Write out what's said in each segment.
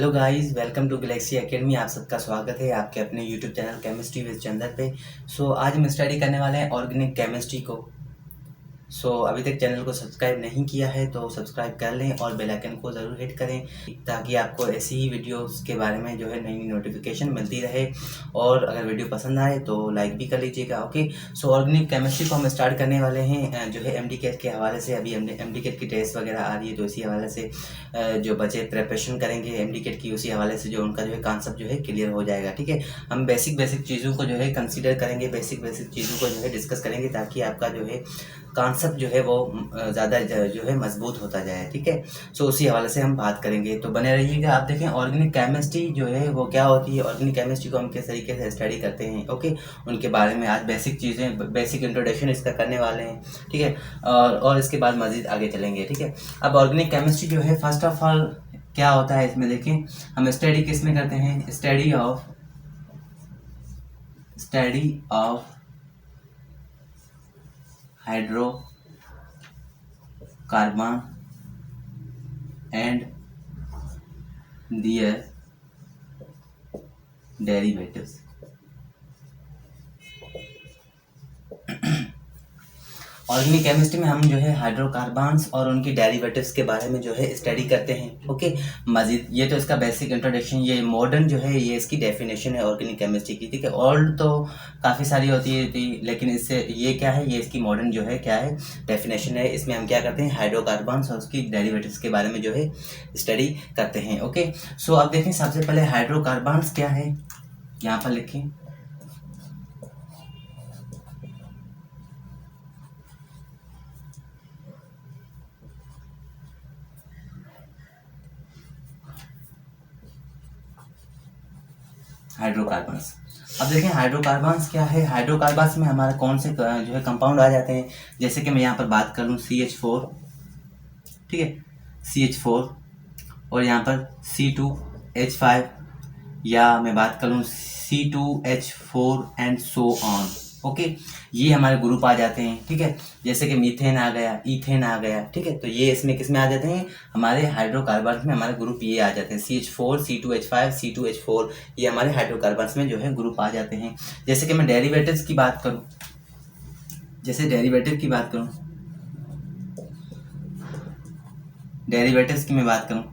Hello guys, welcome to Galaxy Academy. आप सबका स्वागत है आपके अपने YouTube channel chemistry with Chander पे। आज हम स्टडी करने वाले हैं ऑर्गेनिक केमिस्ट्री को। अभी तक चैनल को सब्सक्राइब नहीं किया है तो सब्सक्राइब कर लें और बेल आइकन को ज़रूर हिट करें ताकि आपको ऐसी ही वीडियोस के बारे में जो है नई नोटिफिकेशन मिलती रहे। और अगर वीडियो पसंद आए तो लाइक भी कर लीजिएगा। ओके, ऑर्गेनिक केमिस्ट्री को हम स्टार्ट करने वाले हैं जो है MD-CAT के हवाले से। अभी MD-CAT की टेस्ट वगैरह आ रही है तो इसी हवाले से जो बच्चे प्रिपरेशन करेंगे MD-CAT की, उसी हवाले से जो उनका जो है कॉन्सेप्ट जो है क्लियर हो जाएगा। ठीक है, हम बेसिक चीज़ों को जो है कंसीडर करेंगे, बेसिक चीज़ों को जो है डिस्कस करेंगे ताकि आपका जो है कॉन्सेप्ट जो है वो ज़्यादा जो है मजबूत होता जाए। ठीक है, उसी हवाले से हम बात करेंगे, तो बने रहिएगा। आप देखें ऑर्गेनिक केमिस्ट्री जो है वो क्या होती है, ऑर्गेनिक केमिस्ट्री को हम किस तरीके से स्टडी करते हैं। ओके, उनके बारे में आज बेसिक चीज़ें, बेसिक इंट्रोडक्शन इसका करने वाले हैं। ठीक है, और इसके बाद मज़ीद आगे चलेंगे। ठीक है, अब ऑर्गेनिक केमिस्ट्री जो है फर्स्ट ऑफ ऑल क्या होता है इसमें देखें, हम स्टडी किस में करते हैं, study of hydrocarbon and their derivatives। Organic chemistry में हम जो है हाइड्रोकार्बन्स और उनकी डेरिवेटिव्स के बारे में जो है स्टडी करते हैं। ओके, मजीद ये तो इसका बेसिक इंट्रोडक्शन, ये मॉडर्न जो है ये इसकी डेफिनेशन है ऑर्गेनिक केमिस्ट्री की। ठीक है, ओल्ड तो काफ़ी सारी होती थी लेकिन इससे ये क्या है, ये इसकी मॉडर्न जो है क्या है डेफिनेशन है। इसमें हम क्या करते हैं, हाइड्रोकार्बन्स और उसकी डेरिवेटिव्स के बारे में जो है स्टडी करते हैं। ओके, अब देखें सबसे पहले हाइड्रोकार्बन्स क्या है, यहाँ पर लिखें। हाइड्रोकार्बन्स, अब देखें हाइड्रोकार्बन्स क्या है। हाइड्रोकार्बन्स में हमारे कौन से जो है कंपाउंड आ जाते हैं, जैसे कि मैं यहाँ पर बात कर लूँ CH4। ठीक है, CH4 और यहाँ पर C2H5, या मैं बात कर लूँ C2H4 and so on. Okay, ये हमारे ग्रुप आ जाते हैं। ठीक है, जैसे कि मीथेन आ गया, ईथेन आ गया। ठीक है, तो ये इसमें किस में आ जाते हैं, हमारे हाइड्रोकार्बन्स में हमारे ग्रुप ये आ जाते हैं, CH4 C2H5 C2H4, ये हमारे हाइड्रोकार्बन्स में जो है ग्रुप आ जाते हैं। जैसे कि मैं डेरिवेटिव्स की बात करूँ, डेरिवेटिव्स की मैं बात करूँ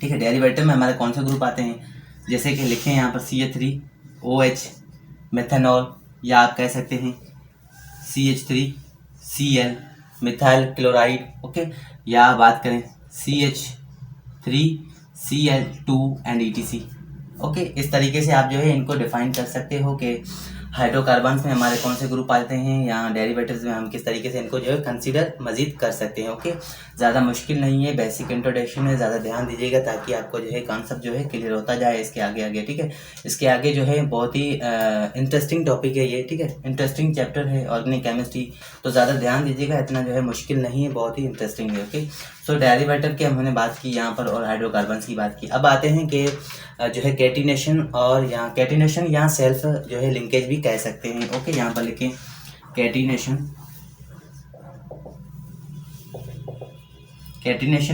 ठीक है, डेरिवेटिव में हमारे कौन से ग्रुप आते हैं, जैसे कि लिखें यहाँ पर CH3OH मेथनॉल, या आप कह सकते हैं CH3Cl मिथाइल क्लोराइड। ओके, या बात करें CH3Cl2 एंड ETC। ओके, इस तरीके से आप जो है इनको डिफाइन कर सकते हो कि हाइड्रोकार्बन्स में हमारे कौन से ग्रुप आते हैं, या डेरिवेटिव्स में हम किस तरीके से इनको जो है कंसीडर मजीद कर सकते हैं। ओके, ज़्यादा मुश्किल नहीं है, बेसिक इंट्रोडक्शन है, ज़्यादा ध्यान दीजिएगा ताकि आपको जो है कॉन्सेप्ट जो है क्लियर होता जाए इसके आगे। ठीक है, इसके आगे जो है बहुत ही इंटरेस्टिंग टॉपिक है ये। ठीक है, इंटरेस्टिंग चैप्टर है ऑर्गेनिक केमिस्ट्री, तो ज़्यादा ध्यान दीजिएगा, इतना जो है मुश्किल नहीं है, बहुत ही इंटरेस्टिंग है। ओके, डेरिवेटिव की हमने बात की यहाँ पर और हाइड्रोकार्बन्स की बात की। अब आते हैं कि जो है कैटिनेशन, और यहाँ कैटिनेशन यहाँ सेल्फ जो है लिंकेज भी कह सकते हैं। ओके, यहाँ पर लिखें कैटिनेशन,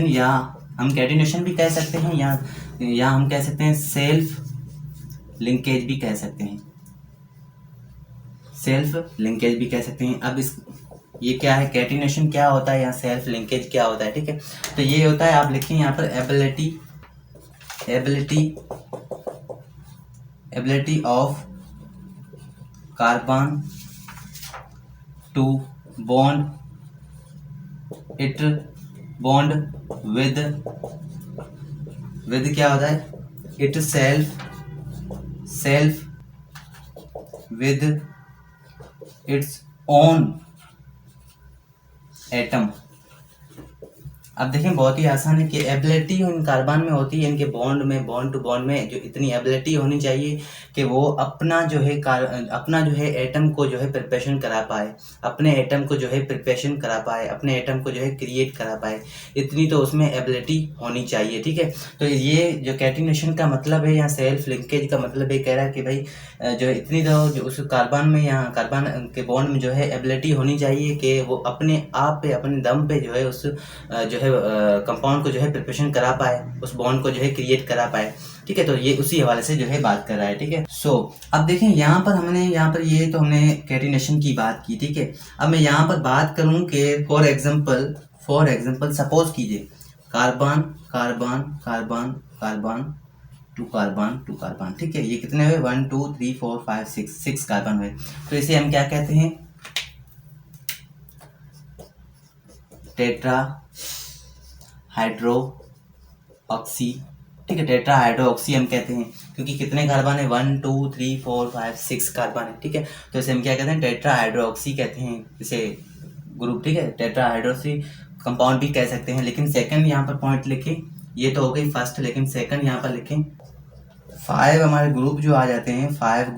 या हम कैटिनेशन भी कह सकते हैं, या हम कह सकते हैं सेल्फ लिंकेज भी कह सकते हैं, अब ये क्या है, कैटिनेशन क्या होता है, या सेल्फ लिंकेज क्या होता है। ठीक है, तो ये होता है, आप लिखें यहाँ पर ability of carbon to bond with क्या होता है, itself with its own atom. अब देखें बहुत ही आसान है कि एबिलिटी इन कार्बन में होती है, इनके बॉन्ड टू बॉन्ड में जो इतनी एबिलिटी होनी चाहिए कि वो अपना जो है एटम को जो है प्रिपरेशन करा पाए, अपने एटम को जो है क्रिएट करा पाए, इतनी तो उसमें एबिलिटी होनी चाहिए। ठीक है, तो ये जो कैटिनेशन का मतलब है या सेल्फ लिंकेज का मतलब ये कह रहा है कि भाई जो इतनी तो जो उस कार्बन में या कार्बन के बॉन्ड में जो है एबिलिटी होनी चाहिए कि वो अपने आप पे, अपने दम पे जो है उस जो है है कंपाउंड को जो है प्रिपरेशन करा पाए, उस बॉन्ड को जो है क्रिएट करा पाए, ठीक है। तो ये उसी हवाले से जो है बात कर रहा है, ठीक है। अब देखें यहाँ पर ये तो हमने कैटिनेशन की बात की, ठीक है। अब मैं यहाँ पर बात करूँ कि फॉर एग्जाम्पल सपोज कीजिए carbon carbon carbon carbon to carbon, ठीक है। ये कितने हुए 1 2 3 4 5 6 कार्बन हुए। तो इसे हम क्या कहते हैं, टेट्रा हाइड्रो ऑक्सी, ठीक है। टेट्रा हाइड्रो ऑक्सी हम कहते हैं क्योंकि कितने कार्बन है 1 2 3 4 5 6 कार्बन है, ठीक है। तो इसे हम क्या कहते हैं, टेट्रा हाइड्रो ऑक्सी कहते हैं इसे ग्रुप, ठीक है। टेट्रा हाइड्रोक्सी कंपाउंड भी कह सकते हैं। लेकिन सेकंड यहाँ पर पॉइंट लिखें, ये तो हो गई फर्स्ट, लेकिन सेकंड यहाँ पर लिखें 5 हमारे ग्रुप जो आ जाते हैं, 5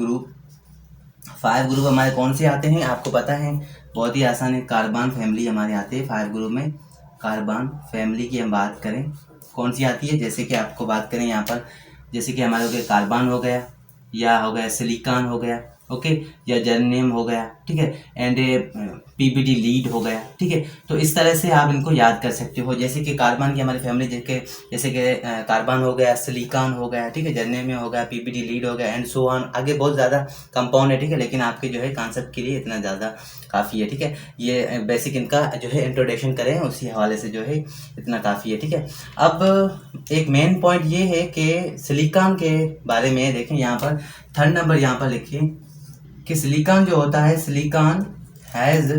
ग्रुप हमारे कौन से आते हैं आपको पता है, बहुत ही आसान है, कार्बन फैमिली हमारे आते हैं 5 ग्रुप में। कार्बन फैमिली की हम बात करें कौन सी आती है, जैसे कि आपको बात करें यहाँ पर, जैसे कि हमारे हो गया कार्बन हो गया, या हो गया सिलिकॉन हो गया, ओके, या जर्नियम हो गया, ठीक है, एंड पीबीडी लीड हो गया, ठीक है। तो इस तरह से आप इनको याद कर सकते हो। जैसे कि कार्बन की हमारी फैमिली जैसे कि कार्बन हो गया, सिलिकॉन हो गया, ठीक है, जर्नियम हो गया, पीबीडी लीड हो गया, एंड सो ऑन। आगे बहुत ज़्यादा कंपाउंड है, ठीक है, लेकिन आपके जो है कॉन्सेप्ट के लिए इतना ज़्यादा काफ़ी है, ठीक है। ये बेसिक इनका जो है इंट्रोडक्शन करें उसी हवाले से जो है इतना काफ़ी है, ठीक है। अब एक मेन पॉइंट ये है कि सिलिकॉन के बारे में देखें, यहाँ पर थर्ड नंबर यहाँ पर लिखिए कि सिलिकॉन जो होता है, सिलिकॉन हैज़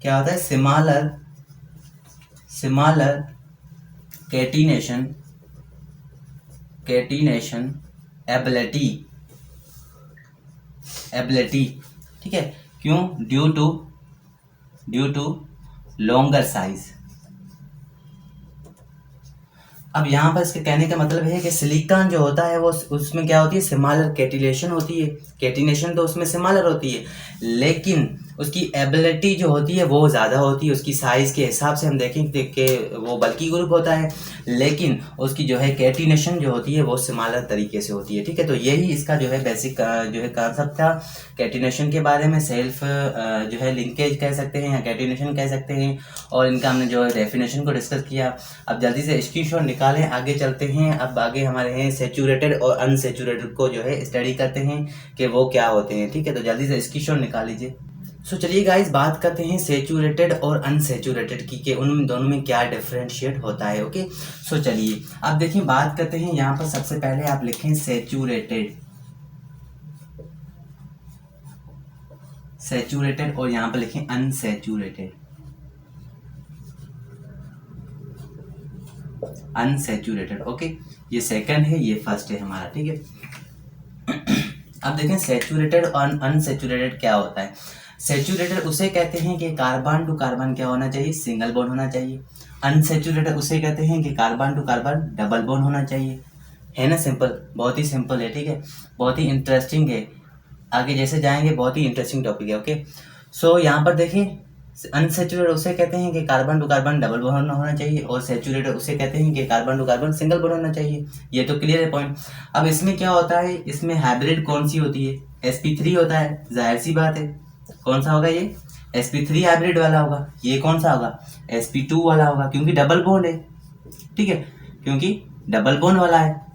क्या होता है, सिमालर कैटिनेशन एबिलिटी, ठीक है। क्यों, ड्यू टू लॉन्गर साइज। अब यहाँ पर इसके कहने का मतलब है कि सिलिकॉन जो होता है वो उसमें क्या होती है, सिमालर कैटिनेशन होती है। कैटिनेशन तो उसमें सिमालर होती है, लेकिन उसकी एबिलिटी जो होती है वो ज़्यादा होती है। उसकी साइज़ के हिसाब से हम देखेंगे कि वो बल्की ग्रुप होता है, लेकिन उसकी जो है कैटिनेशन जो होती है वो सिमालर तरीके से होती है, ठीक है। तो यही इसका जो है बेसिक जो है कॉन्सेप्ट था कैटिनेशन के बारे में। सेल्फ जो है लिंकेज कह सकते हैं या कैटिनेशन कह सकते हैं, और इनका हमने जो है डेफिनेशन को डिस्कस किया। अब जल्दी से स्क्रीनशॉट निकालें, आगे चलते हैं। अब आगे हमारे हैं सेचूरेटेड और अनसेचूरेटेड को जो है स्टडी करते हैं कि वो क्या होते हैं, ठीक है। तो जल्दी से स्क्रीनशॉट निकाल लीजिए। सो चलिए गाइस, बात करते हैं सेचूरेटेड और अनसेचूरेटेड की कि उन दोनों में क्या डिफरेंशिएट होता है, ओके। सो चलिए अब देखिए, बात करते हैं। यहाँ पर सबसे पहले आप लिखें सेचूरेटेड और यहाँ पर लिखें अनसेचूरेटेड, ओके। ये सेकंड है, ये फर्स्ट है हमारा, ठीक है। अब देखें सेचूरेटेड और अनसेचूरेटेड क्या होता है। सेचूरेटेड उसे कहते हैं कि कार्बन टू कार्बन क्या होना चाहिए, सिंगल बॉन्ड होना चाहिए। अनसेचूरेटेड उसे कहते हैं कि carbon to carbon double bond होना चाहिए। है ना, सिंपल, बहुत ही सिंपल है, ठीक है, बहुत ही इंटरेस्टिंग है। आगे जैसे जाएंगे बहुत ही इंटरेस्टिंग टॉपिक है, ओके। सो यहाँ पर देखिए, अनसेचूरेटेड उसे कहते हैं कि carbon to carbon double bond होना चाहिए, और सेचूरेटेड उसे कहते हैं कि carbon to carbon single bond होना चाहिए। ये तो क्लियर है पॉइंट। अब इसमें क्या होता है, इसमें हाइब्रिड कौन सी होती है, sp3 होता है, जाहिर सी बात है। कौन सा होगा ये, sp3 हाइब्रिड वाला होगा। ये कौन सा होगा, sp2 वाला होगा, क्योंकि डबल बॉन्ड है, ठीक है, क्योंकि डबल बॉन्ड वाला है।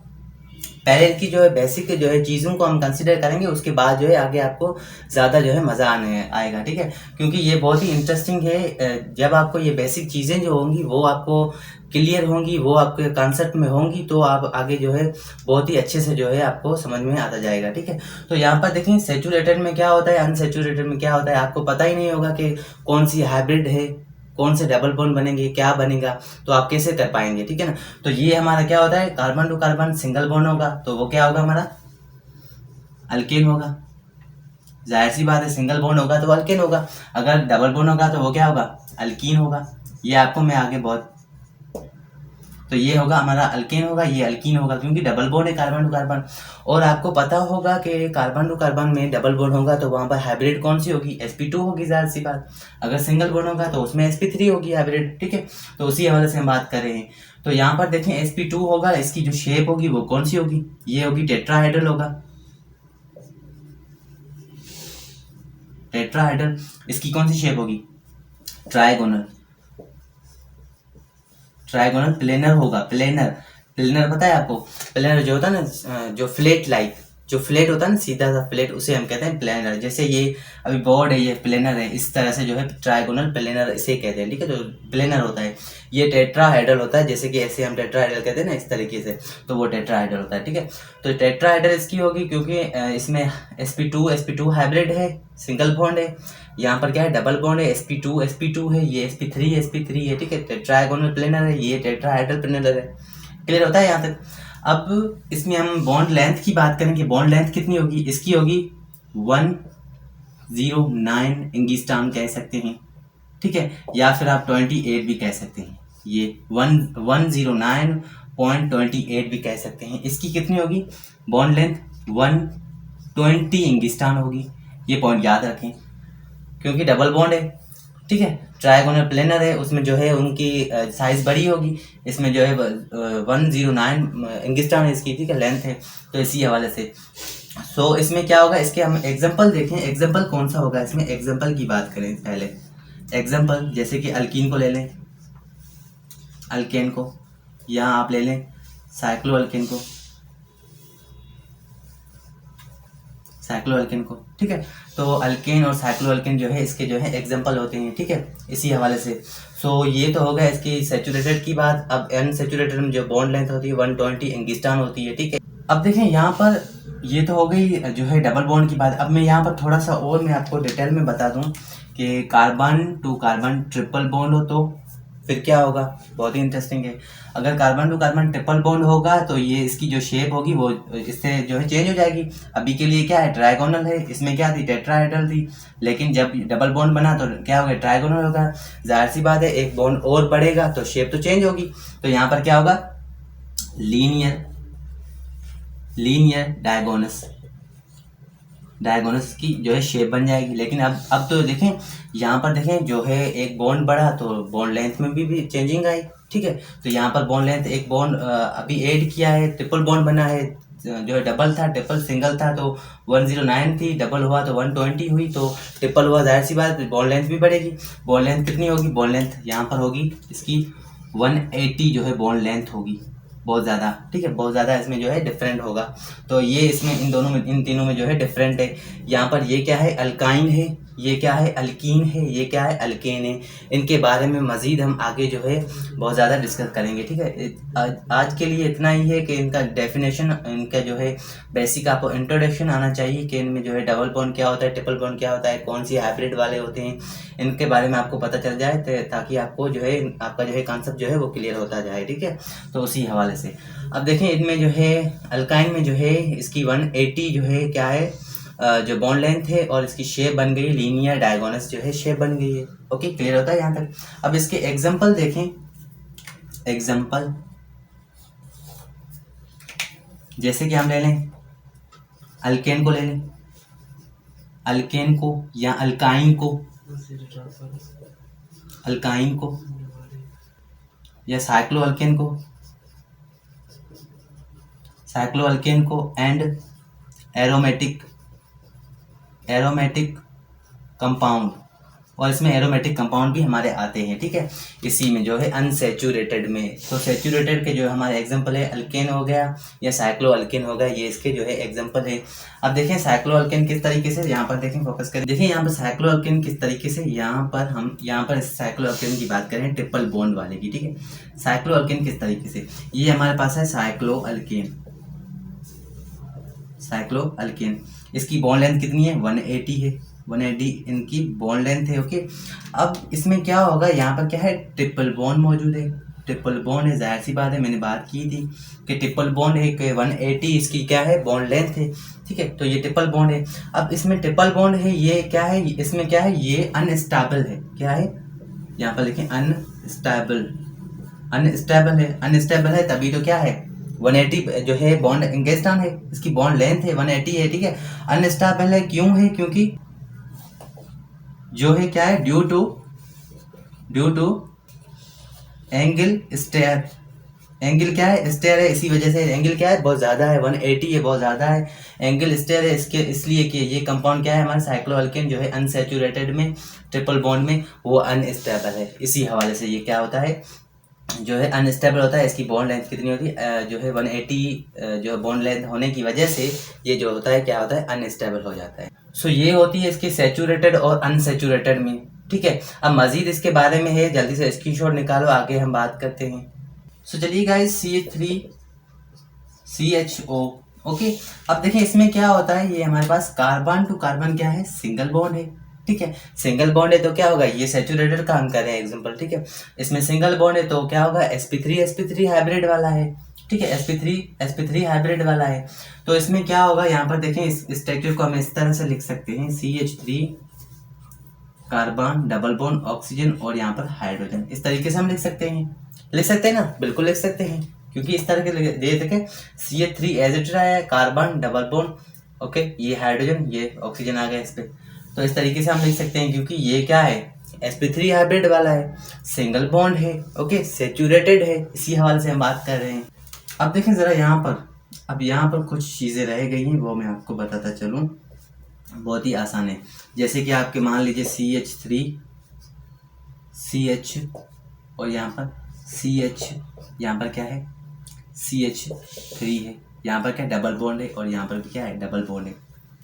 पहले की जो है बेसिक जो है चीज़ों को हम कंसिडर करेंगे, उसके बाद जो है आगे आपको ज़्यादा जो है मज़ा आने आएगा, ठीक है, क्योंकि ये बहुत ही इंटरेस्टिंग है। जब आपको ये बेसिक चीज़ें जो होंगी वो आपको क्लियर होंगी, वो आपके कॉन्सेप्ट में होंगी, तो आप आगे जो है बहुत ही अच्छे से जो है आपको समझ में आता जाएगा, ठीक है। तो यहाँ पर देखें, सेचूरेटेड में क्या होता है, अनसेचूरेटेड में क्या होता है, आपको पता ही नहीं होगा कि कौन सी हाइब्रिड है, कौन से डबल बॉन्ड बनेंगे, क्या बनेगा, तो आप कैसे कर पाएंगे, ठीक है ना। तो ये हमारा क्या होता है, carbon to carbon single bond होगा तो वो क्या होगा, हमारा अल्केन होगा। जाहिर सी बात है, सिंगल बॉन्ड होगा तो अल्केन होगा, अगर डबल बॉन्ड होगा तो वो क्या होगा, अल्कीन होगा। ये आपको मैं आगे बहुत, तो ये होगा हमारा अल्केन होगा, ये अल्कीन होगा, क्योंकि डबल बॉन्ड है कार्बन टू कार्बन। और आपको पता होगा कि कार्बन टू कार्बन में डबल बॉन्ड होगा तो वहाँ पर हाइब्रिड कौन सी होगी, sp2 होगी, जाहिर सी बात। अगर सिंगल बॉन्ड होगा तो उसमें sp3 होगी हाइब्रिड, ठीक है। तो उसी हवाले से हम बात कर रहे हैं। तो यहाँ पर देखें sp2 होगा, इसकी जो शेप होगी वो कौन सी होगी, ये होगी टेट्राहाइड्रल होगा, टेट्राहाइड्रल। इसकी कौन सी शेप होगी, ट्राइगोनल, ट्राइगोनल प्लेनर होगा। प्लेनर प्लेनर पता है आपको? प्लेनर जो होता है ना, जो फ्लैट लाइक, जो फ्लैट होता है ना, सीधा सा फ्लैट, उसे हम कहते हैं प्लेनर। जैसे ये अभी बोर्ड है, ये प्लेनर है, इस तरह से जो है ट्राइगोनल प्लेनर इसे कहते हैं, ठीक है। तो प्लेनर होता है। ये टेट्राहेड्रल होता है, जैसे कि ऐसे हम टेट्राहेड्रल कहते हैं ना, इस तरीके से, तो वो टेट्राहेड्रल होता है, ठीक है। तो टेट्राहेड्रल इसकी होगी क्योंकि इसमें sp2 हाइब्रिड है, सिंगल बॉन्ड है। यहाँ पर क्या है, डबल बॉन्ड है, sp2 है, ये sp3 है, ठीक है। टेट्रागोनल प्लेनर है, ये टेट्राहेड्रल प्लेनर है। क्लियर होता है यहाँ तक? अब इसमें हम बॉन्ड लेंथ की बात करेंगे। बॉन्ड लेंथ कितनी होगी? इसकी होगी 109 एंगस्ट्रॉम कह सकते हैं, ठीक है, या फिर आप 28 भी कह सकते हैं। ये 109.28 भी कह सकते हैं। इसकी कितनी होगी बॉन्ड लेंथ? 120 एंगस्ट्रॉम होगी। ये पॉइंट याद रखें क्योंकि डबल बॉन्ड है, ठीक है। ट्राइगोनल प्लेनर है, उसमें जो है उनकी साइज बड़ी होगी। इसमें जो है 109 एंगस्ट्रॉम इसकी, ठीक है, लेंथ है। तो इसी हवाले से सो इसमें क्या होगा, इसके हम एग्जांपल देखें। एग्जांपल कौन सा होगा इसमें? एग्जांपल की बात करें पहले। एग्जांपल जैसे कि अल्कीन को ले लें, अल्केन को, यहाँ आप ले लें साइक्लो अल्केन को, साइक्लो अल्केन को, ठीक है। तो अल्केन और साइक्लो अल्केन जो है इसके जो है एग्जांपल होते हैं, ठीक है, इसी हवाले से। सो ये तो हो गया इसकी सैचुरेटेड की बात। अब अनसैचुरेटेड में जो बॉन्ड लेंथ होती है 120 एंगस्ट्रॉम होती है, ठीक है। अब देखें यहाँ पर ये तो हो गई जो है डबल बॉन्ड की बात। अब मैं यहाँ पर थोड़ा सा और मैं आपको डिटेल में बता दूँ कि carbon to carbon triple bond हो तो फिर क्या होगा, बहुत ही इंटरेस्टिंग है। अगर carbon to carbon triple bond होगा तो ये इसकी जो शेप होगी वो इससे जो है चेंज हो जाएगी। अभी के लिए क्या है, ट्राइगोनल है, इसमें क्या थी, टेट्राहेड्रल थी। लेकिन जब डबल बॉन्ड बना तो क्या होगा, ट्राइगोनल होगा। जाहिर सी बात है एक बॉन्ड और बढ़ेगा तो शेप तो चेंज होगी। तो यहाँ पर क्या होगा, लीनियर डायगोनस की जो है शेप बन जाएगी। लेकिन अब तो देखें यहाँ पर, देखें जो है एक बॉन्ड बढ़ा तो बॉन्ड लेंथ में भी चेंजिंग आई, ठीक है। तो यहाँ पर बॉन्ड लेंथ, एक बॉन्ड अभी ऐड किया है, ट्रिपल बॉन्ड बना है। जो है डबल था, ट्रिपल सिंगल था तो 109 थी, डबल हुआ तो 120 हुई, तो ट्रिपल हुआ, जाहिर सी बात बॉन्ड लेंथ भी बढ़ेगी। बॉन्ड लेंथ कितनी होगी, बॉन्ड लेंथ यहाँ पर होगी इसकी 180 जो है बॉन्ड लेंथ होगी, बहुत ज़्यादा, ठीक है, बहुत ज़्यादा इसमें जो है डिफरेंट होगा। तो ये इसमें इन दोनों में, इन तीनों में जो है डिफरेंट है। यहाँ पर ये क्या है, अल्काइन है, ये क्या है, अल्कीन है, ये क्या है, अल्केन है। इनके बारे में मज़ीद हम आगे जो है बहुत ज़्यादा डिस्कस करेंगे, ठीक है। आज के लिए इतना ही है कि इनका डेफिनेशन, इनका जो है बेसिक आपको इंट्रोडक्शन आना चाहिए कि इनमें जो है डबल बॉन्ड क्या होता है, ट्रिपल बॉन्ड क्या होता है, कौन सी हाइब्रिड वाले होते हैं, इनके बारे में आपको पता चल जाए ताकि आपको जो है आपका जो है कॉन्सेप्ट जो है वो क्लियर होता जाए, ठीक है। तो उसी हवाले से अब देखें इनमें जो है अल्काइन में जो है इसकी 180 जो है क्या है, जो बॉन्ड लेंथ है, और इसकी शेप बन गई लीनियर डायगोनस जो है शेप बन गई है। ओके, क्लियर होता है यहाँ तक? अब इसके एग्जांपल देखें। एग्जांपल जैसे कि हम ले लें अल्केन को, ले लें अल्केन को या अल्काइन को या साइक्लो अल्केन को एंड एरोमेटिक कंपाउंड, और इसमें एरोमेटिक कंपाउंड भी हमारे आते हैं, ठीक है, इसी में जो है अनसैचुरेटेड में। तो सैचुरेटेड के जो हमारे एग्जांपल है अल्केन हो गया या साइक्लो अल्केन हो गया, ये इसके जो है एग्जांपल है। अब देखें साइक्लो अल्केन किस तरीके से, यहाँ पर देखें, फोकस करें, देखें यहाँ पर साइक्लो अल्केन किस तरीके से, यहाँ पर साइक्लो अल्केन की बात करें ट्रिपल बॉन्ड वाले की, ठीक है। साइक्लो अल्केन किस तरीके से, ये हमारे पास है साइक्लो अल्केन, इसकी बॉन्ड लेंथ कितनी है, 180 है, 180 इनकी बॉन्ड लेंथ है। ओके, अब इसमें क्या होगा, यहाँ पर क्या है, ट्रिपल बॉन्ड मौजूद है, ट्रिपल बॉन्ड है, जाहिर सी बात है, मैंने बात की थी कि ट्रिपल बॉन्ड है कि 180 इसकी क्या है, बॉन्ड लेंथ है, ठीक है। तो ये ट्रिपल बॉन्ड है। अब इसमें ट्रिपल बॉन्ड है, ये क्या है, इसमें क्या है, ये अनस्टेबल है, क्या है, यहाँ पर लिखें अनस्टेबल है, तभी तो क्या है 180 जो है बॉन्ड एंगस्ट्रॉम है, इसकी बॉन्ड लेंथ है 180 है, ठीक है। अनस्टेबल है क्यों है, क्योंकि जो है क्या है, due to angle stair, angle क्या है, स्टेयर है, इसी वजह से एंगल क्या है, बहुत ज़्यादा है, 180 है, बहुत ज़्यादा है, एंगल स्टेयर है इसके, इसलिए कि ये कंपाउंड क्या है हमारा साइक्लो अल्केन जो है अनसैचुरेटेड में ट्रिपल बॉन्ड में वो अनस्टेबल है, इसी हवाले से ये क्या होता है, जो है अनस्टेबल होता है। इसकी बॉन्ड लेंथ कितनी होती है, जो है 180 जो बॉन्ड लेंथ होने की वजह से ये जो होता है क्या होता है, अनस्टेबल हो जाता है। सो ये होती है इसकी सैचुरेटेड और अनसैचुरेटेड में। ठीक है, अब मजीद इसके बारे में है, जल्दी से स्क्रीनशॉट निकालो, आगे हम बात करते हैं। सो चलिए गाइस, CH3CHO। ओके, अब देखिए इसमें क्या होता है, ये हमारे पास कार्बन टू कार्बन क्या है, सिंगल बॉन्ड है। ठीक है, सिंगल बॉन्ड है तो क्या होगा, ये सैचुरेटेड का हम कर रहे हैं एग्जांपल। ठीक है, इसमें सिंगल बॉन्ड है तो क्या होगा, sp3 हाइब्रिड वाला है। ठीक है, sp3 हाइब्रिड वाला है। तो इसमें क्या होगा, यहाँ पर देखें इस स्ट्रक्चर को हम इस तरह से लिख सकते हैं, CH3 carbon double bond oxygen और यहाँ पर हाइड्रोजन। इस तरीके से हम लिख सकते हैं ना, बिल्कुल लिख सकते हैं, क्योंकि इस तरह के दे देखें CH3 एज इट है, कार्बन डबल बॉन्ड, ओके, ये हाइड्रोजन, ये ऑक्सीजन आ गया इस पे। तो इस तरीके से हम लिख सकते हैं, क्योंकि ये क्या है, sp3 हाइब्रिड वाला है, सिंगल बॉन्ड है, ओके, सैचुरेटेड है, इसी हवाले से हम बात कर रहे हैं। अब देखें ज़रा यहाँ पर, अब यहाँ पर कुछ चीज़ें रह गई हैं, वो मैं आपको बताता चलूँ, बहुत ही आसान है। जैसे कि आपके मान लीजिए CH3 CH और यहाँ पर CH, यहाँ पर क्या है, CH3 है, यहाँ पर क्या डबल बॉन्ड है और यहाँ पर भी क्या है, डबल बॉन्ड है।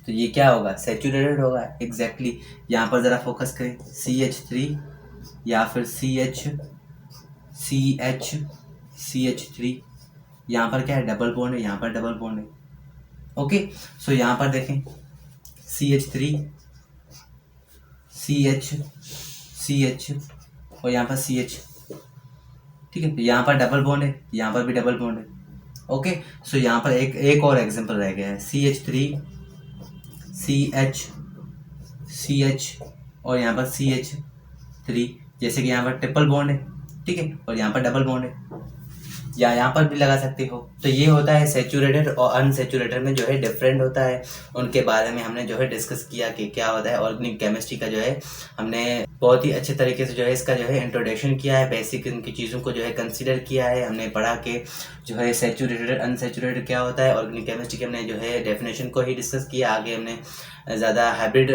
तो ये क्या होगा, सैचुरेटेड होगा। एग्जैक्टली यहाँ पर ज़रा फोकस करें, CH3 या फिर CH3, यहाँ पर क्या है, डबल बॉन्ड है, यहाँ पर डबल बॉन्ड है। ओके, सो यहाँ पर देखें CH3 CH और यहाँ पर CH। ठीक है, यहाँ पर डबल बॉन्ड है, यहाँ पर भी डबल बॉन्ड है। ओके, सो यहाँ पर एक और एग्जांपल रह गया है, CH3 CH और यहाँ पर CH3, जैसे कि यहाँ पर ट्रिपल बॉन्ड है। ठीक है, और यहाँ पर डबल बॉन्ड है, या यहाँ पर भी लगा सकते हो। तो ये होता है सैचुरेटेड और अनसैचुरेटेड में जो है डिफरेंट होता है। उनके बारे में हमने जो है डिस्कस किया कि क्या होता है ऑर्गेनिक केमिस्ट्री का, जो है हमने बहुत ही अच्छे तरीके से जो है इसका जो है इंट्रोडक्शन किया है, बेसिक इनकी चीज़ों को जो है कंसीडर किया है। हमने पढ़ा कि जो है सैचुरेटेड अनसैचुरेटेड क्या होता है, ऑर्गेनिक केमिस्ट्री के हमने जो है डेफिनेशन को ही डिस्कस किया। आगे हमने ज़्यादा हाइब्रिड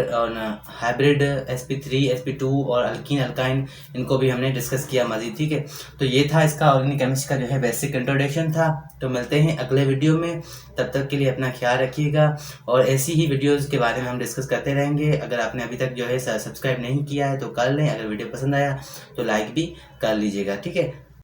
sp3 sp2 और अल्कीन अल्काइन, इनको भी हमने डिस्कस किया मज़ीद। ठीक है, तो ये था इसका ऑर्गेनिक केमिस्ट्री का जो है बेसिक इंट्रोडक्शन था। तो मिलते हैं अगले वीडियो में, तब तक के लिए अपना ख्याल रखिएगा और ऐसी ही वीडियोस के बारे में हम डिस्कस करते रहेंगे। अगर आपने अभी तक जो है सब्सक्राइब नहीं किया है तो कर लें, अगर वीडियो पसंद आया तो लाइक भी कर लीजिएगा। ठीक है,